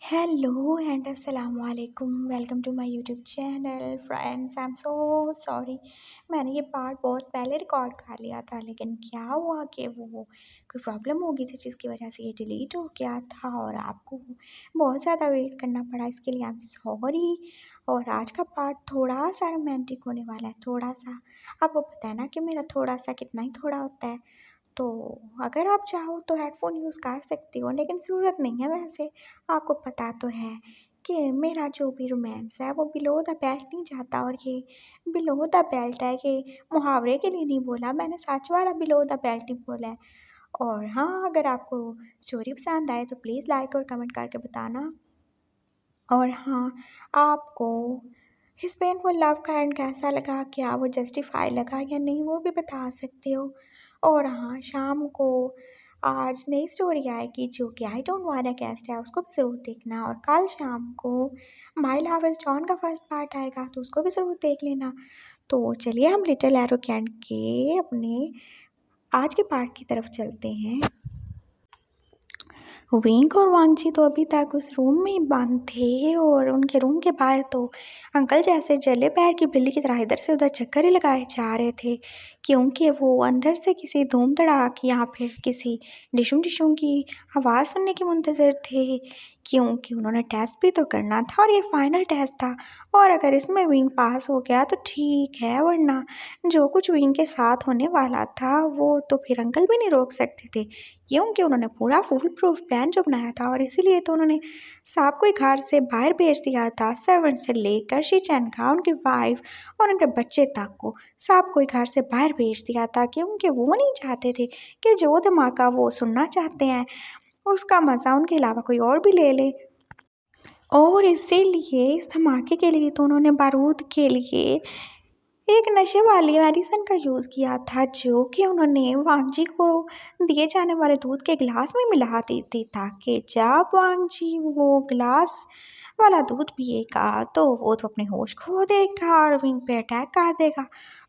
Hello and अस्सलाम वालेकुम। Welcome to my YouTube channel friends. I am so sorry, मैंने ये पार्ट बहुत पहले रिकॉर्ड कर लिया था, लेकिन क्या हुआ कि वो कोई प्रॉब्लम हो गई थी जिसकी वजह से ये डिलीट हो गया था और आपको बहुत ज़्यादा वेट करना पड़ा। इसके लिए आई एम सॉरी। और आज का पार्ट थोड़ा सा रोमांटिक होने वाला है, थोड़ा सा। आपको पता है ना कि मेरा थोड़ा सा कितना ही थोड़ा होता है। तो अगर आप चाहो तो हेडफ़ोन यूज़ कर सकती हो, लेकिन ज़रूरत नहीं है वैसे। आपको पता तो है कि मेरा जो भी रोमांस है वो बिलो द बेल्ट नहीं जाता, और ये बिलो द बेल्ट है, ये मुहावरे के लिए नहीं बोला मैंने, सच वाला बिलो द बेल्ट ही बोला है। और हाँ, अगर आपको स्टोरी पसंद आए तो प्लीज़ लाइक और कमेंट करके बताना। और हाँ, आपको हिज पेनफुल लव का एंड कैसा लगा, क्या वो जस्टिफाई लगा या नहीं, वो भी बता सकते हो। और हाँ, शाम को आज नई स्टोरी आएगी जो कि आई डोंट वांट गेस्ट है, उसको भी ज़रूर देखना। और कल शाम को माय लव इज़ जॉन का फर्स्ट पार्ट आएगा, तो उसको भी ज़रूर देख लेना। तो चलिए हम लिटिल एरोगेंट के अपने आज के पार्ट की तरफ चलते हैं। विंग और वांगजी तो अभी तक उस रूम में ही बंद थे, और उनके रूम के बाहर तो अंकल जैसे जले पैर की बिल्ली की तरह इधर से उधर चक्कर ही लगाए जा रहे थे, क्योंकि वो अंदर से किसी धूम धड़ाक या फिर किसी डिशुम डिशुम की आवाज़ सुनने के मुंतज़र थे, क्योंकि उन्होंने टेस्ट भी तो करना था और ये फाइनल टेस्ट था। और अगर इसमें विंग पास हो गया तो ठीक है, वरना जो कुछ विंग के साथ होने वाला था वो तो फिर अंकल भी नहीं रोक सकते थे, क्योंकि उन्होंने पूरा फुल प्रूफ प्लान जो बनाया था। और इसीलिए तो उन्होंने सबको घर से बाहर भेज दिया था, सर्वेंट से लेकर शीचैन का, उनकी वाइफ और उनके बच्चे तक को सबको घर से बाहर भेज दिया था, क्योंकि वो नहीं चाहते थे कि जो धमाका वो सुनना चाहते हैं उसका मज़ा उनके अलावा कोई और भी ले ले। और इसीलिए इस धमाके के लिए तो उन्होंने बारूद के लिए एक नशे वाली मेडिसिन का यूज़ किया था, जो कि उन्होंने वांगजी को दिए जाने वाले दूध के गिलास में मिला दी थी, ताकि जब वांगजी वो गिलास वाला दूध पिएगा तो वो तो अपने होश खो देगा और विंग पे अटैक कर देगा।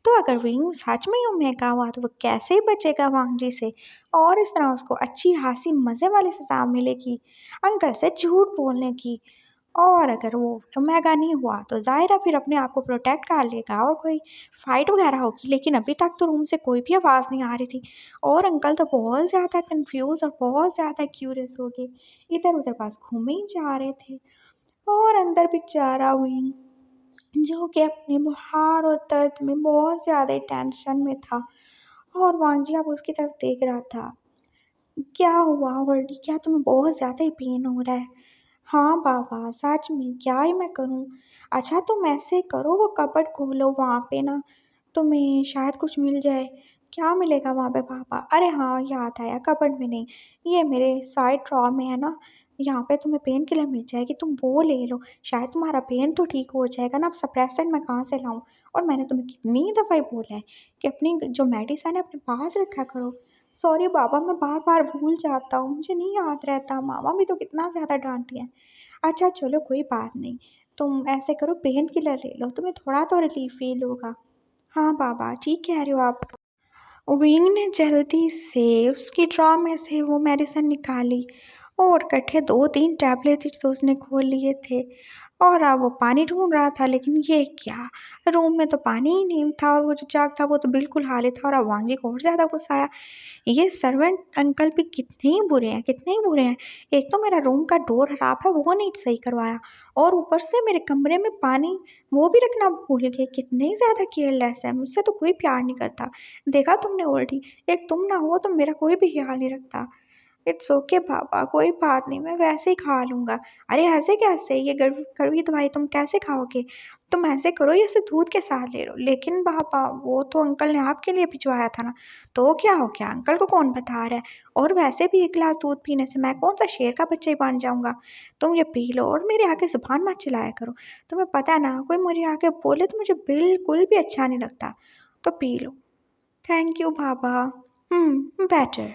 तो अगर विंग सच में ही महंगा हुआ तो वो कैसे ही बचेगा वांगजी से, और इस तरह उसको अच्छी खासी मज़े वाली सज़ा मिलेगी अंकल से झूठ बोलने की। और अगर वो ओमेगा नहीं हुआ तो ज़ाहिर है फिर अपने आप को प्रोटेक्ट कर लेगा और कोई फ़ाइट वगैरह होगी, लेकिन अभी तक तो रूम से कोई भी आवाज़ नहीं आ रही थी। और अंकल तो बहुत ज़्यादा कन्फ्यूज़ और बहुत ज़्यादा क्यूरियस हो गए, इधर-उधर बस घूमे ही जा रहे थे। और अंदर बेचारा विंग, जो कि अपने बुखार और दर्द में बहुत ज़्यादा ही टेंशन में था, और वांजी अब उसकी तरफ देख रहा था। क्या हुआ वर्दी, क्या तुम्हें बहुत ज़्यादा ही पेन हो रहा है? हाँ बाबा, सच में क्या ही मैं करूँ? अच्छा तुम ऐसे करो, वो कबर्ड खोलो, वहाँ पे ना तुम्हें शायद कुछ मिल जाए। क्या मिलेगा वहाँ पे पापा? अरे हाँ, याद आया, कबर्ड में नहीं, ये मेरे साइड ड्रॉर में है ना, यहाँ पे तुम्हें पेन किलर मिल जाएगी, तुम वो ले लो, शायद तुम्हारा पेन तो ठीक हो जाएगा ना। अब सप्रेसेंट मैं कहाँ से लाऊँ? और मैंने तुम्हें कितनी दफ़ा ही बोला है कि अपनी जो मेडिसिन है अपने पास रखा करो। सॉरी बाबा, मैं बार-बार भूल जाता हूँ, मुझे नहीं याद रहता, मामा भी तो कितना ज़्यादा डाँटती हैं। अच्छा चलो कोई बात नहीं, तुम ऐसे करो पेन किलर ले लो, तुम्हें थोड़ा तो रिलीफ़ फ़ील होगा। हाँ बाबा, ठीक कह रहे हो आप। विंग ने जल्दी से उसकी ड्रॉ में से वो मेडिसिन निकाली, और इकट्ठे 2-3 टैबलेट तो उसने खोल लिए थे। और अब वो पानी ढूंढ रहा था, लेकिन ये क्या, रूम में तो पानी ही नहीं था, और वो जो जग था वो तो बिल्कुल खाली था। और अब वांगी को और ज़्यादा गुस्सा आया, ये सर्वेंट अंकल भी कितने ही बुरे हैं, कितने ही बुरे हैं। एक तो मेरा रूम का डोर खराब है, वो नहीं सही करवाया, और ऊपर से मेरे कमरे में पानी वो भी रखना भूल गए। कितने ही ज़्यादा केयरलेस है, मुझसे तो कोई प्यार नहीं करता। देखा तुमने उल्टी, एक तुम ना हो तो मेरा कोई भी ख्याल नहीं रखता। इट्स ओके पापा, कोई बात नहीं, मैं वैसे ही खा लूँगा। अरे ऐसे कैसे, ये कड़वी दवाई तुम कैसे खाओगे? तुम ऐसे करो, ये इसे दूध के साथ ले लो। लेकिन पापा, वो तो अंकल ने आपके लिए भिजवाया था ना। तो क्या हो गया, अंकल को कौन बता रहा है? और वैसे भी 1 गिलास दूध पीने से मैं कौन सा शेर का बच्चा ही बन जाऊँगा? तुम ये पी लो और मेरे आगे ज़ुबान मत चलाया करो। तुम्हें पता है ना, कोई मुझे आके बोले तो मुझे बिल्कुल भी अच्छा नहीं लगता। तो पी लो। थैंक यू पापा। बेटर।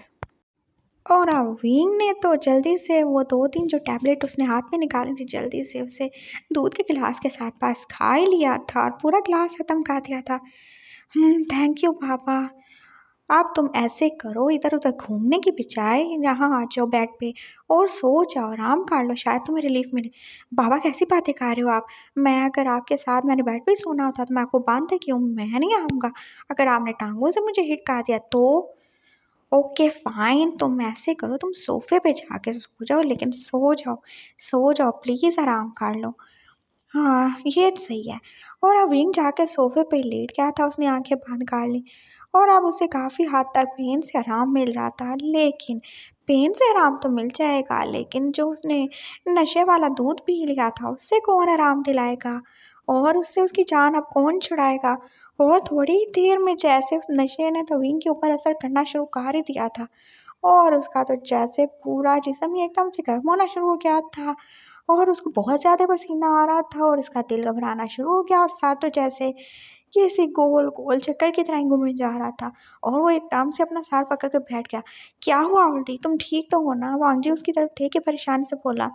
और विंग ने तो जल्दी से वो 2-3 जो टैबलेट उसने हाथ में निकाली थी, जल्दी से उसे दूध के गिलास के साथ पास खा ही लिया था और पूरा गिलास ख़त्म कर दिया था। थैंक यू पापा। अब तुम ऐसे करो, इधर उधर घूमने की बजाय यहाँ आ जाओ बेड पे और सो जाओ, आराम कर लो, शायद तुम्हें रिलीफ मिले। बाबा कैसी बातें कर रहे हो आप? मैं अगर आपके साथ मैंने बेड पे ही सोना होता तो मैं आपको बांधते क्यों? मैं नहीं आऊँगा। अगर आपने टांगों से मुझे हिट कर दिया तो? ओके फाइन, तुम ऐसे करो, तुम सोफे पे जाके सो जाओ, लेकिन सो जाओ प्लीज़, आराम कर लो। हाँ, ये सही है। और अब विंग जाके सोफे पे लेट गया था, उसने आंखें बंद कर ली और अब उसे काफ़ी हद तक पेन से आराम मिल रहा था। लेकिन पेन से आराम तो मिल जाएगा, लेकिन जो उसने नशे वाला दूध पी लिया था उससे कौन आराम दिलाएगा और उससे उसकी जान अब कौन छुड़ाएगा? और थोड़ी ही देर में जैसे उस नशे ने तो विंग के ऊपर असर करना शुरू कर ही दिया था और उसका तो जैसे पूरा जिस्म ही एकदम से गर्म होना शुरू हो गया था और उसको बहुत ज़्यादा पसीना आ रहा था और उसका दिल घबराना शुरू हो गया और साथ तो जैसे किसी गोल गोल चक्कर की तरह ही घूमे जा रहा था और वो एकदम से अपना सर पकड़ के बैठ गया। क्या हुआ उल्टी, तुम ठीक तो हो ना? वांग जी उसकी तरफ देख के परेशानी से बोला।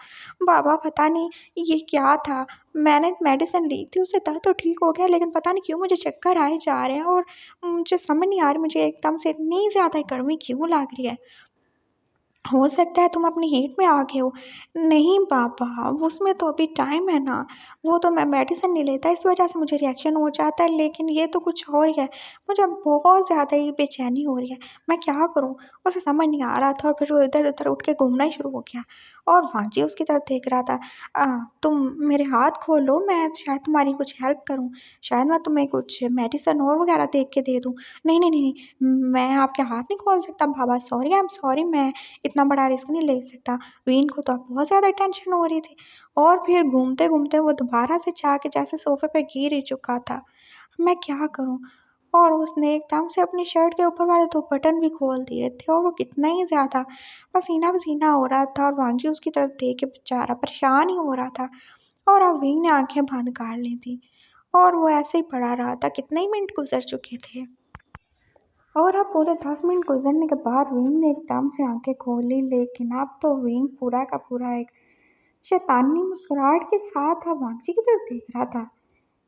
बाबा पता नहीं ये क्या था, मैंने मेडिसिन ली थी, उससे दर्द तो ठीक हो गया, लेकिन पता नहीं क्यों मुझे चक्कर आए जा रहे हैं और मुझे समझ नहीं आ रही मुझे एकदम से इतनी ज़्यादा गर्मी क्यों लग रही है। हो सकता है तुम अपनी हीट में आ गए हो। नहीं पापा, उसमें तो अभी टाइम है ना। वो तो मैं मेडिसिन नहीं लेता, इस वजह से मुझे रिएक्शन हो जाता है, लेकिन ये तो कुछ और ही है। मुझे बहुत ज़्यादा ही बेचैनी हो रही है। मैं क्या करूँ? उसे समझ नहीं आ रहा था और फिर वो इधर-उधर उठ के घूमना ही शुरू हो गया और वांजी उसकी तरफ देख रहा था। तुम मेरे हाथ खोलो, मैं शायद तुम्हारी कुछ हेल्प करूँ। शायद मैं तुम्हें कुछ मेडिसिन और वगैरह देख के दे दूँ। नहीं, नहीं, नहीं, नहीं, मैं आपके हाथ नहीं खोल सकता बाबा, सॉरी, आई एम सॉरी, मैं इतना बड़ा रिस्क नहीं ले सकता। वीन को तो अब बहुत ज़्यादा टेंशन हो रही थी और फिर घूमते-घूमते वो दोबारा से जाके जैसे सोफ़े पे गिर ही चुका था। मैं क्या करूँ? और उसने एकदम से अपनी शर्ट के ऊपर वाले 2 बटन भी खोल दिए थे और वो कितना ही ज़्यादा पसीना-पसीना हो रहा था और वांजी उसकी तरफ देख के बेचारा परेशान ही हो रहा था और अब विंग ने आँखें बंद कर ली थी और वो ऐसे ही पड़ा रहा था। कितने ही मिनट गुज़र चुके थे। और अब पूरे 10 मिनट गुजरने के बाद विंग ने एकदम से आंखें खोली, लेकिन अब तो विंग पूरा का पूरा एक शैतानी मुस्कुराहट के साथ अब वांची की तरफ देख रहा था।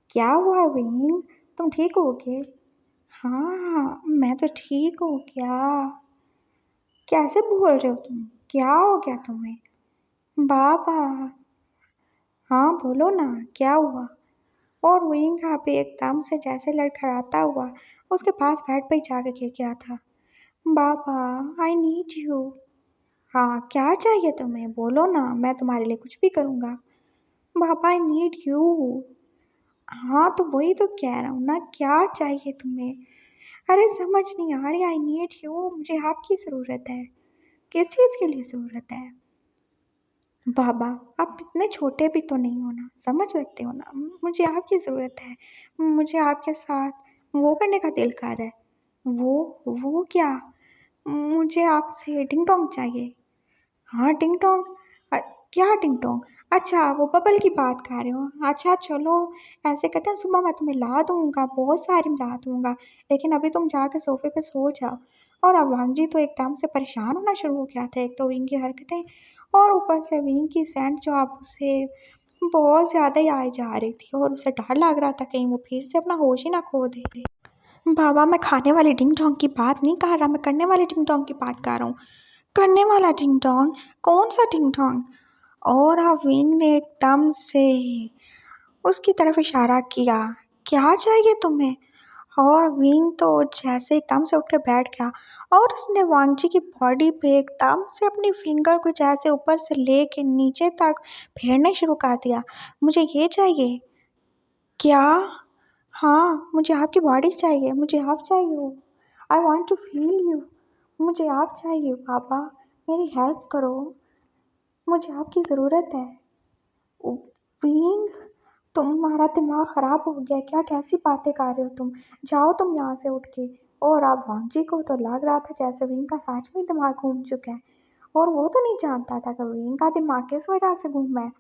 क्या हुआ विंग, तुम ठीक हो गए? हाँ, मैं तो ठीक हूँ। क्या, कैसे बोल रहे हो तुम? क्या हो गया तुम्हें? बाबा, हाँ बोलो ना, क्या हुआ? और विंग का भी एकदम से जैसे लड़खड़ाता हुआ उसके पास बेड पे जाके गिर गया था। बाबा, आई नीड यू। हाँ, क्या चाहिए तुम्हें? बोलो ना, मैं तुम्हारे लिए कुछ भी करूँगा। पापा, आई नीड यू। हाँ, तो वही तो कह रहा हूँ ना, क्या चाहिए तुम्हें? अरे समझ नहीं आ रही, आई नीड यू, मुझे आपकी ज़रूरत है। किस चीज़ के लिए ज़रूरत है? बाबा, आप इतने छोटे भी तो नहीं हो ना, समझ सकते हो ना, मुझे आपकी ज़रूरत है। मुझे आपके साथ वो करने का दिल कर रहा है। वो क्या? मुझे आपसे डिंग डोंग चाहिए। हाँ, टिंग टोंग। क्या टिंग टोंग? अच्छा, वो बबल की बात कर रहे हो। अच्छा चलो, ऐसे करते हैं, सुबह मैं तुम्हें ला दूँगा, बहुत सारी ला दूँगा, लेकिन अभी तुम जाके सोफ़े पे सो जाओ। और अब वांजी तो एकदम से परेशान होना शुरू हो गया था, एक तो विंग की हरकतें और ऊपर से विंग की सेंट जो अब उसे बहुत ज़्यादा ही आई जा रही थी और उसे डर लग रहा था कहीं वो फिर से अपना होश ही ना खो दे। बाबा, मैं खाने वाली डिंग डोंग की बात नहीं कर रहा, मैं करने वाली डिंग डोंग की बात कर रहा हूँ। करने वाला डिंग डोंग? कौन सा डिंग डोंग? और विंग ने एकदम से उसकी तरफ इशारा किया। क्या चाहिए तुम्हें? और विंग तो जैसे एकदम से उठ के बैठ गया और उसने वांगजी की बॉडी पे एकदम से अपनी फिंगर को जैसे ऊपर से लेके नीचे तक फेरने शुरू कर दिया। मुझे ये चाहिए। क्या? हाँ, मुझे आपकी बॉडी चाहिए, मुझे आप चाहिए हो। I want to feel you. मुझे आप चाहिए पापा, मेरी हेल्प करो, मुझे आपकी ज़रूरत है। बीइंग, तुम्हारा दिमाग ख़राब हो गया क्या? कैसी बातें कर रहे हो तुम? जाओ तुम यहाँ से उठ के। और अब वांजी को तो लग रहा था जैसे विंग का सच में दिमाग घूम चुका है और वो तो नहीं जानता था कि विंग का दिमाग किस वजह से घूमा है।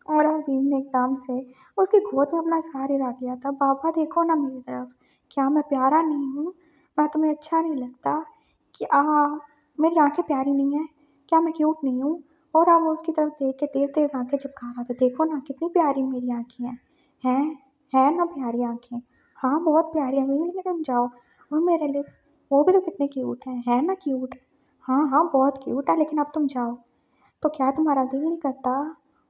और अब विंग ने एकदम से उसकी गोद में अपना सर ही रख लिया था। पापा देखो ना मेरी तरफ, क्या मैं प्यारा नहीं हूँ? मैं तुम्हें अच्छा नहीं लगता? क्या मेरी आंखें प्यारी नहीं है? क्या मैं क्यूट नहीं हूँ? और अब वो उसकी तरफ देख के तेज़ तेज़ आंखें चिपका रहा था। देखो ना कितनी प्यारी मेरी आंखें हैं। हैं? हैं ना प्यारी आंखें? हाँ बहुत प्यारी है मेरी, लेकिन तुम जाओ। और मेरे लिप्स, वो भी तो कितने क्यूट हैं, है ना क्यूट? हाँ हाँ, बहुत क्यूट है, लेकिन अब तुम जाओ। तो क्या तुम्हारा दिल नहीं करता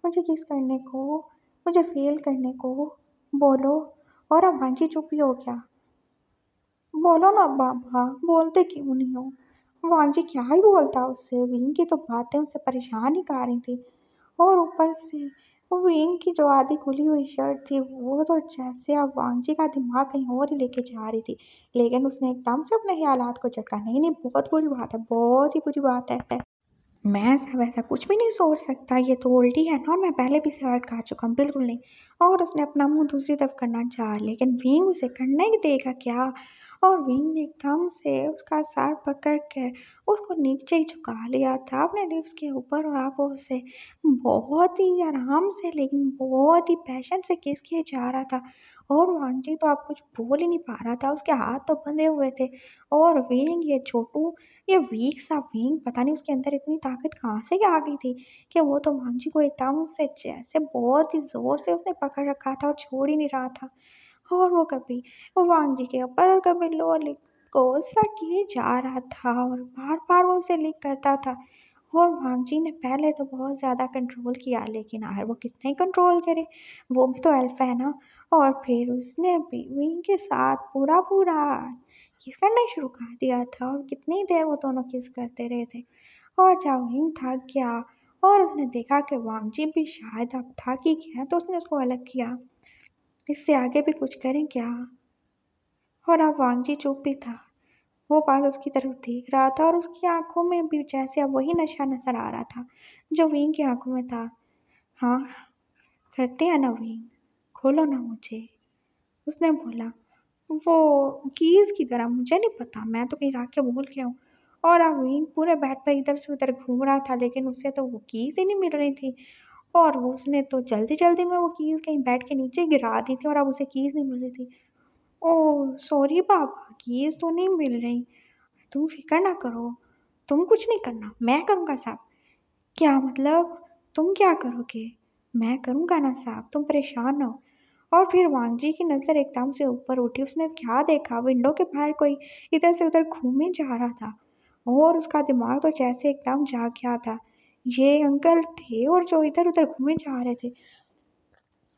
मुझे किस करने को, मुझे फेल करने को? बोलो। और अब बांझी चुप ही हो क्या? बोलो ना बाबा, बोलते क्यों नहीं हो? वांजी क्या ही बोलता उससे, विंग की तो बातें उसे परेशान ही कर रही थी। और ऊपर से वो विंग की जो आधी खुली हुई शर्ट थी वो तो जैसे अब वांजी का दिमाग कहीं और ही लेके जा रही थी। लेकिन उसने एकदम से अपने ख्यालात को झटका, नहीं नहीं, बहुत बुरी बात है, बहुत ही बुरी बात है। मैं ऐसा वैसा कुछ भी नहीं सोच सकता, ये तो उल्टी है ना, मैं पहले भी सिगरेट खा चुका हूँ, बिल्कुल नहीं। और उसने अपना मुंह दूसरी तरफ करना चाहा, लेकिन विंग उसे करने ही देगा क्या? और विंग ने एकदम से उसका सर पकड़ के उसको नीचे ही झुका लिया था अपने लिप्स के ऊपर, और आप उसे बहुत ही आराम से लेकिन बहुत ही पैशन से किस किए जा रहा था। और वांजी तो आप कुछ बोल ही नहीं पा रहा था, उसके हाथ तो बंधे हुए थे। और विंग, ये छोटू, ये वीक सा विंग, पता नहीं उसके अंदर इतनी ताकत कहाँ से आ गई थी कि वो तो मांझी को एकदम से जैसे बहुत ही जोर से उसने पकड़ रखा था और छोड़ ही नहीं रहा था। और वो कभी वो वांझी के ऊपर और कभी लोअर लिप को सा किए जा रहा था, और बार बार वो उसे लिक करता था। और वांझी ने पहले तो बहुत ज़्यादा कंट्रोल किया, लेकिन आखिर वो कितना ही कंट्रोल करे, वो भी तो अल्फा है ना। और फिर उसने भी विंग के साथ पूरा पूरा किस करना शुरू कर दिया था, और कितनी देर वो दोनों किस करते रहे थे। और जब विंग थक गया और उसने देखा कि वांगजी भी शायद अब थक ही गया, तो उसने उसको अलग किया। इससे आगे भी कुछ करें क्या? और अब वांगजी चुप भी था, वो बात उसकी तरफ देख रहा था, और उसकी आंखों में भी जैसे अब वही नशा नजर आ रहा था जो विंग की आंखों में था। हाँ, करते हैं ना विंग, खोलो ना मुझे, उसने बोला। वो कीज़ की तरह, मुझे नहीं पता, मैं तो कहीं रख के भूल गया हूँ। और अवीन पूरे बेड पे इधर से उधर घूम रहा था, लेकिन उसे तो वो कीज़ ही नहीं मिल रही थी। और वो उसने तो जल्दी जल्दी में वो कीज़ कहीं बेड के नीचे गिरा दी थी, और अब उसे कीज़ नहीं मिल रही थी। ओह सॉरी पापा, कीज़ तो नहीं मिल रही। तुम फिक्र ना करो, तुम कुछ नहीं करना, मैं करूँगा सब। क्या मतलब? तुम क्या करोगे? मैं करूँगा ना साहब, तुम परेशान ना हो। और फिर वांगजी की नज़र एकदम से ऊपर उठी, उसने क्या देखा, विंडो के बाहर कोई इधर से उधर घूमे जा रहा था। और उसका दिमाग तो जैसे एकदम जाग गया था, ये अंकल थे और जो इधर उधर घूमे जा रहे थे।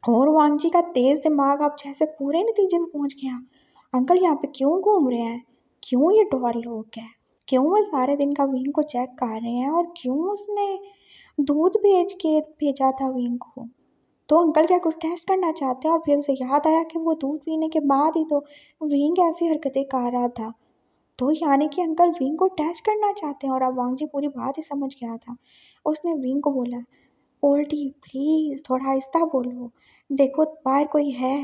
और वांगजी का तेज दिमाग अब जैसे पूरे नतीजे में पहुंच गया। अंकल यहाँ पे क्यों घूम रहे हैं? क्यों ये डॉर लोग हैं? क्यों वो सारे दिन का विंग को चेक कर रहे हैं? और क्यों उसने दूध भेज के भेजा था विंग को? तो अंकल क्या कुछ टेस्ट करना चाहते हैं? और फिर उसे याद आया कि वो दूध पीने के बाद ही तो विंग ऐसी हरकतें कर रहा था। तो यानी कि अंकल विंग को टेस्ट करना चाहते हैं, और अब वांग जी पूरी बात ही समझ गया था। उसने विंग को बोला, ओल्डी प्लीज थोड़ा आहिस्ता बोलो, देखो बाहर कोई है।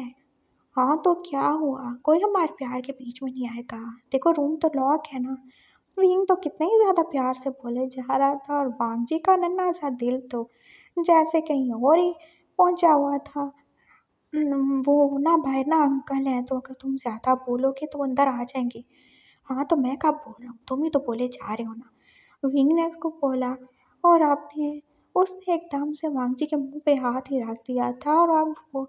हाँ तो क्या हुआ, कोई हमारे प्यार के बीच में नहीं आएगा, देखो रूम तो लॉक है ना। विंग तो कितने ही ज्यादा प्यार से बोले जा रहा था, और बांजी का नन्हा सा दिल तो जैसे कहीं और ही पहुंचा हुआ था। वो ना बाहर ना अंकल हैं, तो अगर तुम ज़्यादा बोलोगे तो वो अंदर आ जाएंगे। हाँ तो मैं कब बोल रहा हूँ, तुम ही तो बोले जा रहे हो ना, विंग ने उसको बोला। और आपने उसने एकदम से वांगजी के मुंह पे हाथ ही रख दिया था, और अब वो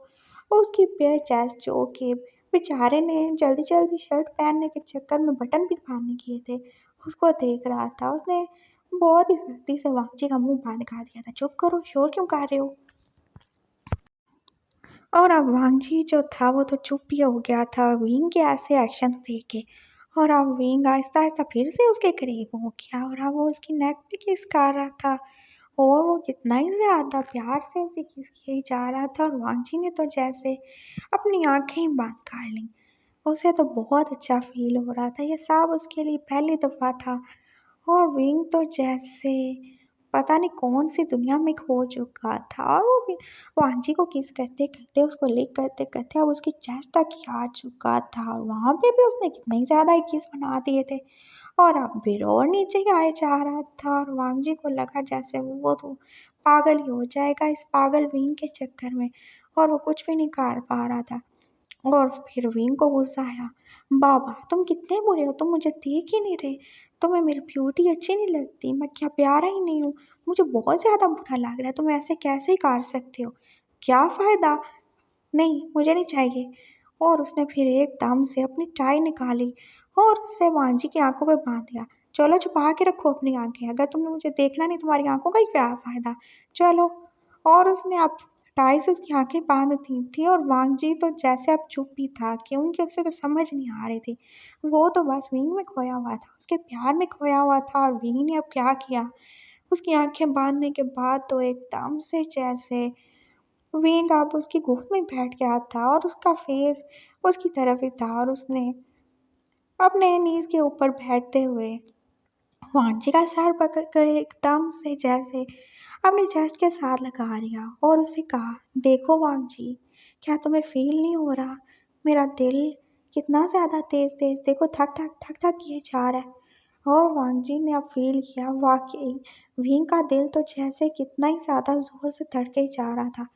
उसकी पैर चेस्ट जो कि बेचारे ने जल्दी जल्दी शर्ट पहनने के चक्कर में बटन भी बांधने किए थे, उसको देख रहा था। उसने बहुत ही सख्ती से वांगजी का मुंह बंद कर दिया था, चुप करो, शोर क्यों कर रहे हो? और अब वांगजी जो था वो तो चुप ही हो गया था विंग के ऐसे एक्शन देख के। और अब विंग आहिस्ता आहिस्ता फिर से उसके करीब हो गया, और अब वो उसकी नेक पे किस कर रहा था, और वो कितना ही ज़्यादा प्यार से उसे किस किया ही जा रहा था। और वांगजी ने तो जैसे अपनी आंखें ही बंद कर ली, उसे तो बहुत अच्छा फील हो रहा था, ये सब उसके लिए पहली दफ़ा था। और विंग तो जैसे पता नहीं कौन सी दुनिया में खो चुका था, और वो भी वांजी को किस करते करते, उसको लिक करते करते अब उसकी चेस्ट तक ही आ चुका था, और वहाँ पे भी उसने कितने ही ज़्यादा ही किस बना दिए थे। और अब फिर और नीचे ही आए जा रहा था, और वांजी को लगा जैसे वो तो पागल ही हो जाएगा इस पागल विंग के चक्कर में, और वो कुछ भी नहीं कर पा रहा था। और फिर विंग को गुस्सा आया, बाबा तुम कितने बुरे हो, तुम मुझे देख ही नहीं रहे, तुम्हें मेरी ब्यूटी अच्छी नहीं लगती, मैं क्या प्यारा ही नहीं हूँ? मुझे बहुत ज़्यादा बुरा लग रहा है, तुम ऐसे कैसे ही कर सकते हो? क्या फ़ायदा? नहीं मुझे नहीं चाहिए। और उसने फिर एकदम से अपनी टाई निकाली, और उससे वांजी की आंखों पे बांध दिया। चलो छुपा के रखो अपनी आंखें, अगर तुमने मुझे देखना नहीं तुम्हारी आंखों का ही क्या फ़ायदा, चलो। और उसने अब टाई से उसकी आंखें बांध दी थी और वांगजी तो जैसे अब चुप ही था क्योंकि उसे तो समझ नहीं आ रही थी। वो तो बस वींग में खोया हुआ था, उसके प्यार में खोया हुआ था। और वींग ने अब क्या किया, उसकी आंखें बांधने के बाद तो एकदम से जैसे विंग अब उसकी गोद में बैठ गया था और उसका फेस उसकी तरफ ही था। और उसने अपने नीज के ऊपर बैठते हुए वांजी का सर पकड़ कर एकदम से जैसे अपने चेस्ट के साथ लगा लिया और उसे कहा, देखो वांजी, क्या तुम्हें फील नहीं हो रहा मेरा दिल कितना ज़्यादा तेज तेज देखो थक थक थक थक किए जा रहा है। और वांजी ने अब फील किया वाकई विंग का दिल तो जैसे कितना ही ज़्यादा जोर से धड़के जा रहा था।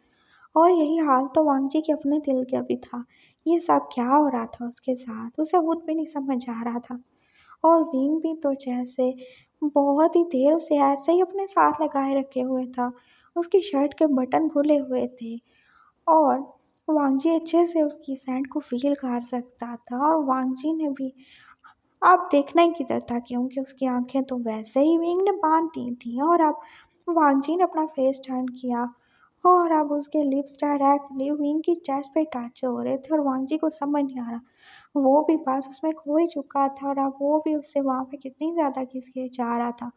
और यही हाल तो वांगजी के अपने दिल का भी था। ये सब क्या हो रहा था उसके साथ, उसे खुद भी नहीं समझ आ रहा था। और विंग भी तो जैसे बहुत ही देर उसे ऐसे ही अपने साथ लगाए रखे हुए था। उसकी शर्ट के बटन खुले हुए थे और वांगजी अच्छे से उसकी सैंड को फील कर सकता था। और वांगजी ने भी अब देखना ही किधर था क्योंकि उसकी आंखें तो वैसे ही विंग ने बांध दी थी। और अब वांगजी ने अपना फेस टर्न किया और अब उसके लिप्स डायरेक्टली विंग की चेस्ट पे टच हो रहे थे और वांगजी को समझ नहीं आ रहा, वो भी बस उसमें खो ही चुका था और अब वो भी उससे वहां पे कितनी ज्यादा खिसके जा रहा था।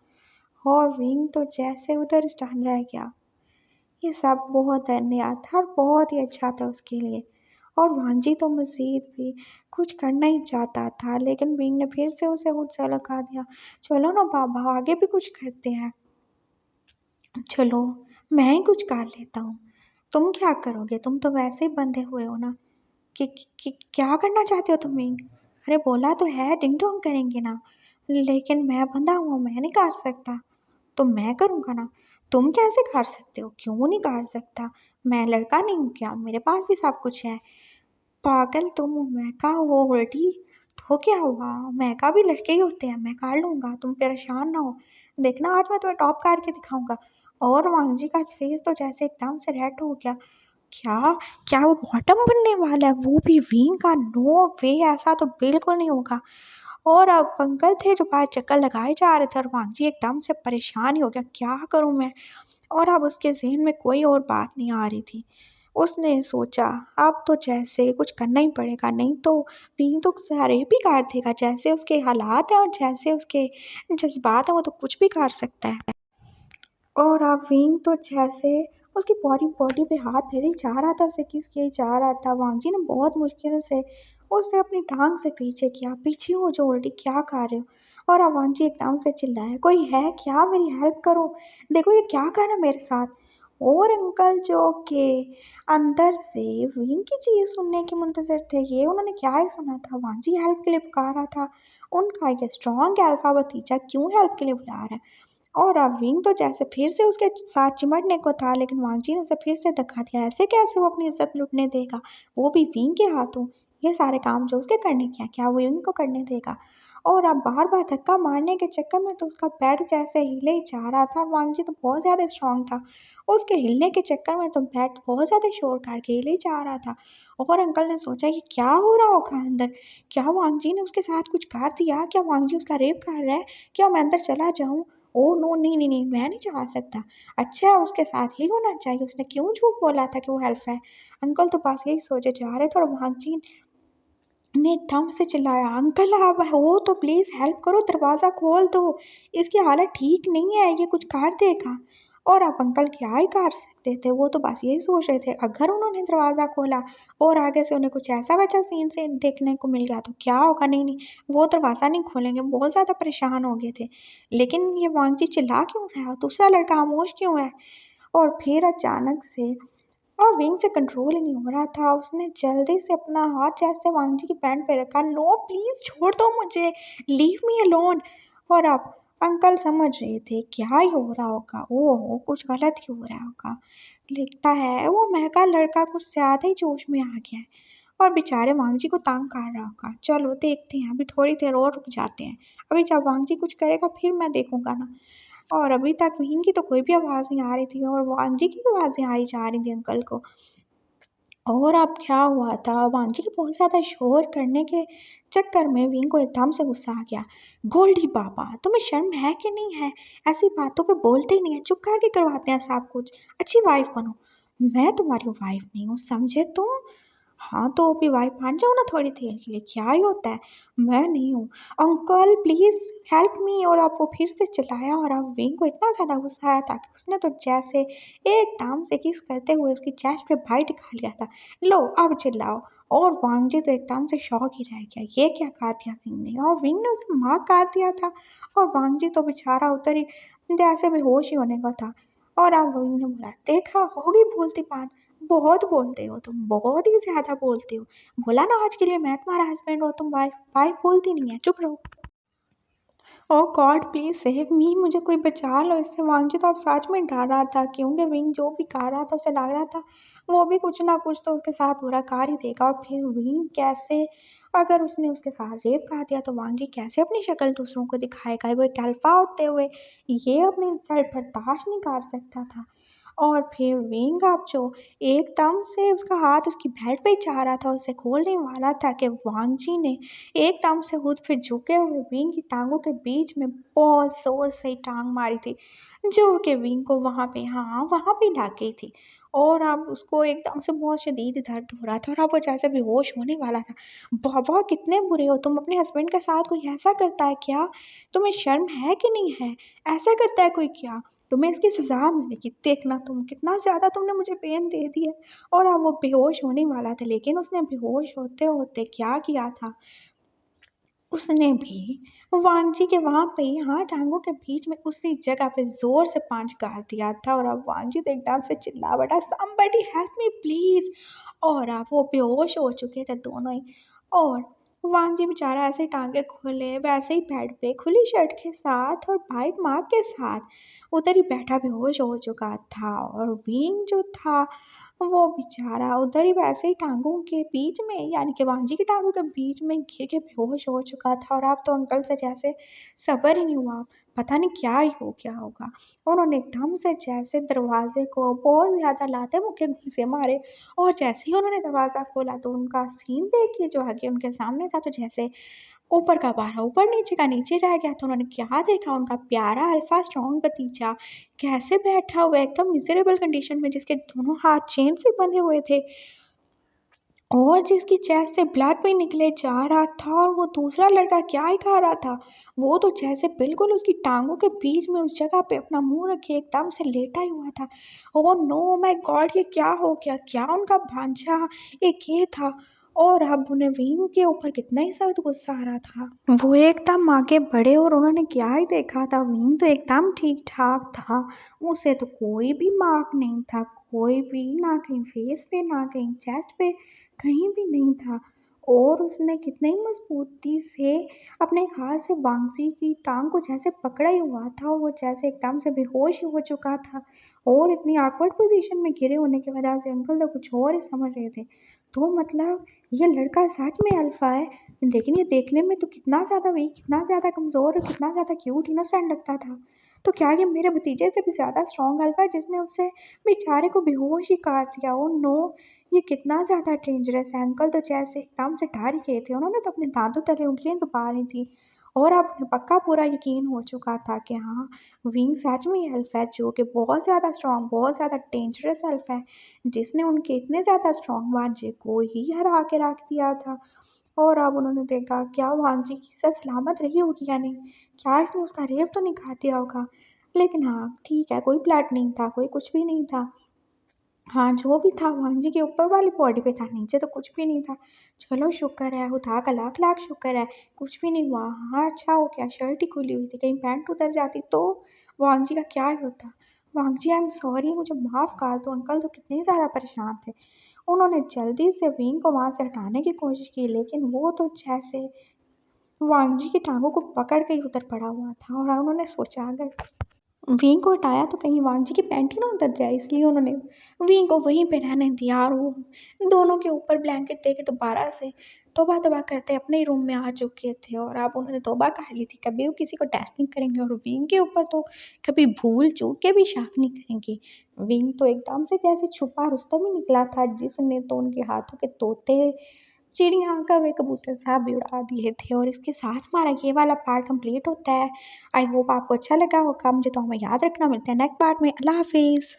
और विंग तो जैसे उधर स्टन रह गया। ये सब बहुत नया था और बहुत ही अच्छा था उसके लिए। और वांजी तो मज़ीद भी कुछ करना ही चाहता था लेकिन विंग ने फिर से उसे गुस्सा लगा दिया। चलो ना बाबा, आगे भी कुछ करते हैं। चलो, मैं ही कुछ कर लेता हूँ। तुम क्या करोगे, तुम तो वैसे ही बंधे हुए हो ना। कि क्या करना चाहते हो तुम विंग? अरे बोला तो है डिंग डोंग करेंगे ना, लेकिन मैं बंधा हुआ, मैं नहीं कर सकता। तो मैं करूँगा ना। तुम कैसे कर सकते हो, क्यों नहीं कर सकता? मैं लड़का नहीं हूँ क्या, मेरे पास भी सब कुछ है। पागल तुम, मैका हो उल्टी। तो क्या हुआ, मैका भी लड़के ही होते हैं, मैं कर लूंगा, तुम परेशान ना हो। देखना आज मैं तुम्हें टॉप करके दिखाऊंगा। और वांगजी का फेस तो जैसे एकदम से रेड हो गया। क्या, क्या वो बॉटम बनने वाला है, वो भी विंग का? नो वे, ऐसा तो बिल्कुल नहीं होगा। और अब अंकल थे जो बाहर चक्कर लगाए जा रहे थे और वांगजी एकदम से परेशान ही हो गया, क्या करूं मैं। और अब उसके ज़हन में कोई और बात नहीं आ रही थी। उसने सोचा अब तो जैसे कुछ करना ही पड़ेगा, नहीं तो विंग तो सारे भी कर देगा। जैसे उसके हालात हैं और जैसे उसके जज्बात हैं वो तो कुछ भी कर सकता है। और अब विंग तो जैसे उसकी बॉडी बॉडी पे हाथ फेरे ही जा रहा था, उसे किस किए जा रहा था। वांगजी ने बहुत मुश्किल से उसे अपनी टांग से पीछे किया, पीछे हो जो ऑलरेडी, क्या कर रहे हो। और अब वांगजी एकदम से चिल्लाया, कोई है क्या, मेरी हेल्प करो, देखो ये क्या कर रहा है मेरे साथ। और अंकल जो के अंदर से विंग की चीज़ सुनने के मुंतजर थे, ये उन्होंने क्या ही सुना था, वांगजी हेल्प के लिए पुकार रहा था। उनका ये स्ट्रॉन्ग अल्फा भतीजा क्यों हेल्प के लिए बुला रहा है। और अब विंग तो जैसे फिर से उसके साथ चिमटने को था लेकिन वांगजी ने उसे फिर से धक्का दिया। ऐसे कैसे वो अपनी इज्जत लुटने देगा, वो भी विंग के हाथों। ये सारे काम जो उसके करने क्या, क्या वो विंग को करने देगा। और अब बार बार धक्का मारने के चक्कर में तो उसका बेड जैसे हिले ही जा रहा था। वांगजी तो बहुत ज़्यादा स्ट्रांग था, उसके हिलने के चक्कर में तो बेड बहुत ज़्यादा शोर करके हिले ही जा रहा था। और अंकल ने सोचा कि क्या हो रहा होगा अंदर, क्या वांगजी ने उसके साथ कुछ कर दिया, क्या वांगजी उसका रेप कर रहा है, क्या मैं अंदर चला जाऊँ। ओह नो, नहीं नहीं नहीं, मैं नहीं जा सकता। अच्छा उसके साथ ही होना चाहिए, उसने क्यों झूठ बोला था कि वो हेल्प है। अंकल तो बस यही सोचे जा रहे थे और वांगजी ने एकदम से चिल्लाया, अंकल आप हो तो प्लीज़ हेल्प करो, दरवाज़ा खोल दो, इसकी हालत ठीक नहीं है, ये कुछ कर देगा। और अब अंकल क्या ही कर सकते थे, वो तो बस यही सोच रहे थे अगर उन्होंने दरवाज़ा खोला और आगे से उन्हें कुछ ऐसा वैसा सीन से देखने को मिल गया तो क्या होगा। नहीं नहीं, वो दरवाज़ा नहीं खोलेंगे, बहुत ज़्यादा परेशान हो गए थे। लेकिन ये वांगजी चिल्ला क्यों रहा है, दूसरा लड़का खामोश क्यों है। और फिर अचानक से और विंग से कंट्रोल ही नहीं हो रहा था, उसने जल्दी से अपना हाथ जैसे वांगजी की पैंट पे रखा। नो प्लीज छोड़ दो मुझे, लीव मी अलोन। और अब अंकल समझ रहे थे क्या ही हो रहा होगा, ओ कुछ गलत ही हो रहा होगा। लिखता है वो महका लड़का कुछ ज्यादा ही जोश में आ गया है और बेचारे वांगजी को तंग कर रहा होगा। चलो देखते हैं, अभी थोड़ी देर और रुक जाते हैं, अभी जब वांगजी कुछ करेगा फिर मैं देखूंगा ना। और अभी तक विंग की तो कोई भी आवाज़ नहीं आ रही थी और वांगजी की आवाज़ें आई जा रही थी अंकल को। और अब क्या हुआ था, वांजी के बहुत ज़्यादा शोर करने के चक्कर में विंग को एकदम से गुस्सा आ गया। गोल्डी पापा, तुम्हें शर्म है कि नहीं है? ऐसी बातों पे बोलते ही नहीं है, चुप करके करवाते हैं सब कुछ। अच्छी वाइफ बनो। मैं तुम्हारी वाइफ नहीं हूँ, समझे तुम? हाँ तो अभी वाइफ बन जाओ ना थोड़ी देर के लिए, क्या ही होता है। मैं नहीं हूँ। Uncle please help me. और अब वो फिर से चिल्लाया और अब विंग को इतना ज़्यादा गुस्सा आया था कि उसने तो जैसे एकदम से किस करते हुए उसकी चेस्ट पे बाइट खा लिया था। लो अब चिल्लाओ। और वांग जी तो एकदम से शौक ही रह गया, ये क्या कहा दिया विंग ने, और विंग ने उसे मार काट दिया था। और वांग जी तो बेचारा उधर ही जैसे बेहोश ही होने का था। और अब विंग ने बोला, देखा होगी बोलती बात, बहुत बोलते हो तुम, बहुत ही ज़्यादा बोलते हो। बोला ना आज के लिए मैं तुम्हारा हस्बैंड, हो तुम वाइफ वाइफ बोलती नहीं है, चुप रहो। ओह गॉड प्लीज सेव मी, मुझे कोई बचा लो इससे। वांगी तो अब सच में डर रहा था, क्योंकि विंग जो भी कर रहा था उसे लग रहा था वो भी कुछ ना कुछ तो उसके साथ बुरा कर ही देगा। और फिर विंग कैसे, अगर उसने उसके साथ रेप कर दिया तो वांगी कैसे अपनी शक्ल दूसरों को दिखाएगा, वो एक अल्फा होते हुए ये अपनी इंसल्ट बर्दाश्त नहीं कर सकता था। और फिर विंग अब जो एकदम से उसका हाथ उसकी बेल्ट पे जा रहा था, उसे खोलने वाला था कि वांग जी ने एकदम से खुद पे झुके हुए विंग की टांगों के बीच में बहुत जोर से टांग मारी थी, जो कि विंग को वहाँ पे, हाँ वहाँ पे लग गई थी। और अब उसको एकदम से बहुत शदीद दर्द हो रहा था और अब वो जैसे बेहोश होने वाला था। बाबा कितने बुरे हो तुम, अपने हस्बैंड के साथ कोई ऐसा करता है क्या? तुम्हें शर्म है कि नहीं है? ऐसा करता है कोई क्या? तुम्हें इसकी सजा मिलेगी, देखना तुम कितना ज़्यादा तुमने मुझे पेन दे दिया। और अब वो बेहोश होने वाला था, लेकिन उसने बेहोश होते होते क्या किया था, उसने भी वांजी के वहाँ पे यहाँ टांगों के बीच में उसी जगह पे जोर से पांच कर दिया था। और अब वांजी तो एकदम से चिल्ला बैठा, somebody help me please। और अब वो बेहोश हो चुके थे दोनों ही। और वांजी बेचारा ऐसे टांगे खोले वैसे ही बेड पे खुली शर्ट के साथ और वाइट मार्क के साथ उधर ही बैठा बेहोश हो चुका था। और विंग जो था वो बेचारा उधर ही वैसे ही टांगों के बीच में, यानी कि वांजी की टांगों के बीच में गिर के बेहोश हो चुका था। और अब तो अंकल से जैसे सब्र ही नहीं हुआ, पता नहीं क्या ही हो गया होगा। उन्होंने एकदम से जैसे दरवाजे को बहुत ज़्यादा लाते मुक्के घुसे मारे। और जैसे ही उन्होंने दरवाज़ा खोला तो उनका सीन देखिए जो आगे उनके सामने था, तो जैसे ऊपर का बारह ऊपर नीचे का नीचे रह गया। तो उन्होंने क्या देखा, उनका प्यारा अल्फा स्ट्रॉन्ग भतीजा कैसे बैठा हुआ है एकदम मिजरेबल कंडीशन में, जिसके दोनों हाथ चेन से बंधे हुए थे और जिसकी चेस्ट से ब्लड भी निकले जा रहा था। और वो दूसरा लड़का क्या ही खा रहा था, वो तो जैसे बिल्कुल उसकी टांगों के बीच में उस जगह पे अपना मुंह रखे एकदम से लेटा ही हुआ था। ओह नो माय गॉड, ये क्या हो गया, क्या उनका भांजा एक ये था। और अब उन्हें विंग के ऊपर कितना ही सख्त गुस्सा आ रहा था। वो एकदम आगे बढ़े और उन्होंने क्या ही देखा था, विंग तो एकदम ठीक ठाक था, उसे तो कोई भी मार्क नहीं था, कोई भी, ना कहीं फेस पे ना कहीं चेस्ट पे, कहीं भी नहीं था। और उसने कितने ही मजबूती से अपने हाथ से वांगजी की टांग को जैसे पकड़ा ही हुआ था, वो जैसे एकदम से बेहोश हो चुका था। और इतनी awkward पोजीशन में गिरे होने की वजह से अंकल तो कुछ और ही समझ रहे थे। तो मतलब ये लड़का सच में अल्फा है, लेकिन ये देखने में तो कितना ज़्यादा वीक, कितना ज़्यादा कमज़ोर और कितना ज़्यादा क्यूट इनोसेंट लगता था। तो क्या ये मेरे भतीजे से भी ज़्यादा स्ट्रॉन्ग अल्फा है जिसने उसे बेचारे को बेहोश ही कर दिया? ओह नो, ये कितना ज़्यादा डेंजरस है। अंकल तो जैसे एकदम से डर ही गए थे, उन्होंने तो अपने दांतों तले उंगलियां दबा रही थी। और अब उन्हें पक्का पूरा यकीन हो चुका था कि हाँ, विंग सच में एल्फ है, जो कि बहुत ज़्यादा स्ट्रॉन्ग, बहुत ज़्यादा डेंजरस एल्फ है, जिसने उनके इतने ज़्यादा स्ट्रॉन्ग वांजे को ही हरा के रख दिया था। और अब उन्होंने देखा क्या वांजी की सच सलामत रही होगी या नहीं, क्या इसने उसका रेप तो नहीं खा दिया होगा। लेकिन हाँ ठीक है, कोई ब्लड नहीं था, कोई कुछ भी नहीं था। हाँ, जो भी था मान जी के ऊपर वाली बॉडी पे था, नीचे तो कुछ भी नहीं था। चलो शुक्र है, खुदा का लाख लाख शुक्र है, कुछ भी नहीं हुआ। हाँ, अच्छा हो गया शर्ट ही खुली हुई थी, कहीं पैंट उतर जाती तो वांग जी का क्या ही होता। वांग जी आई एम सॉरी, मुझे माफ़ कर दो। अंकल तो कितने ज़्यादा परेशान थे। उन्होंने जल्दी से विंग को वहाँ से हटाने की कोशिश की, लेकिन वो तो जैसे वांग जी की टांगों को पकड़ के ही उधर पड़ा हुआ था। और उन्होंने सोचा अगर वी को हटाया तो कहीं वांजी की पैंट ही ना उतर जाए, इसलिए उन्होंने वी को वहीं पे रहने दिया। और वो दोनों के ऊपर ब्लैंकेट दे के दोबारा से तौबा तौबा करते अपने ही रूम में आ चुके थे। और अब उन्होंने तौबा कर ली थी, कभी वो किसी को टेस्ट नहीं करेंगे और विंग के ऊपर तो कभी भूल चूक के भी शक नहीं करेंगी। विंग तो एकदम से जैसे छुपा रुस्तम ही निकला था, जिसने तो उनके हाथों के तोते, चिड़िया, कौवे, कबूतर सब भी उड़ा दिए थे। और इसके साथ हमारा ये वाला पार्ट कंप्लीट होता है। आई होप आपको अच्छा लगा होगा। मुझे तो हमें याद रखना। मिलते हैं नेक्स्ट पार्ट में। अल्लाह हाफिज़।